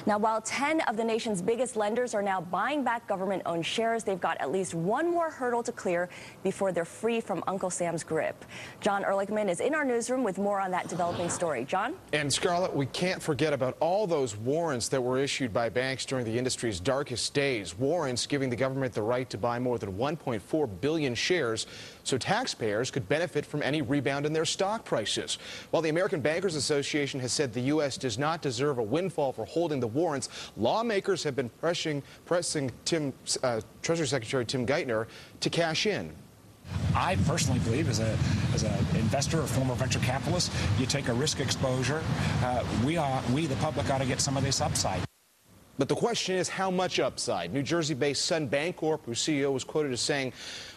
Now, while 10 of the nation's biggest lenders are now buying back government-owned shares, they've got at least one more hurdle to clear before they're free from Uncle Sam's grip. John Ehrlichman is in our newsroom with more on that developing story. John? And Scarlett, we can't forget about all those warrants that were issued by banks during the industry's darkest days. Warrants giving the government the right to buy more than 1.4 billion shares so taxpayers could benefit from any rebound in their stock prices. While the American Bankers Association has said the U.S. does not deserve a windfall for holding the warrants, lawmakers have been pressing Treasury Secretary Tim Geithner to cash in. I personally believe, as an investor or former venture capitalist, you take a risk exposure. We, the public, ought to get some of this upside. But the question is, how much upside? New Jersey-based Sun Bancorp, whose CEO was quoted as saying,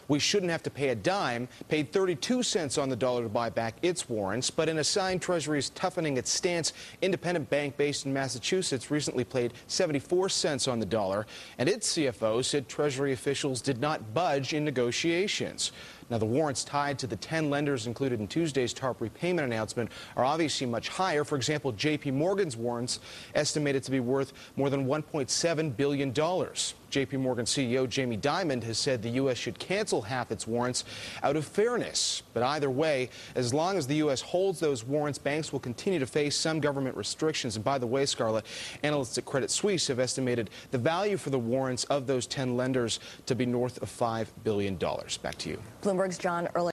"We shouldn't have to pay a dime," paid 32 cents on the dollar to buy back its warrants. But in a sign Treasury is toughening its stance, independent bank based in Massachusetts recently paid 74 cents on the dollar. And its CFO said Treasury officials did not budge in negotiations. Now, the warrants tied to the 10 lenders included in Tuesday's TARP repayment announcement are obviously much higher. For example, J.P. Morgan's warrants estimated to be worth more than $1.7 billion. J.P. Morgan CEO Jamie Dimon has said the U.S. should cancel half its warrants out of fairness. But either way, as long as the U.S. holds those warrants, banks will continue to face some government restrictions. And by the way, Scarlett, analysts at Credit Suisse have estimated the value for the warrants of those 10 lenders to be north of $5 billion. Back to you. Bloomberg's John Ehrlichman.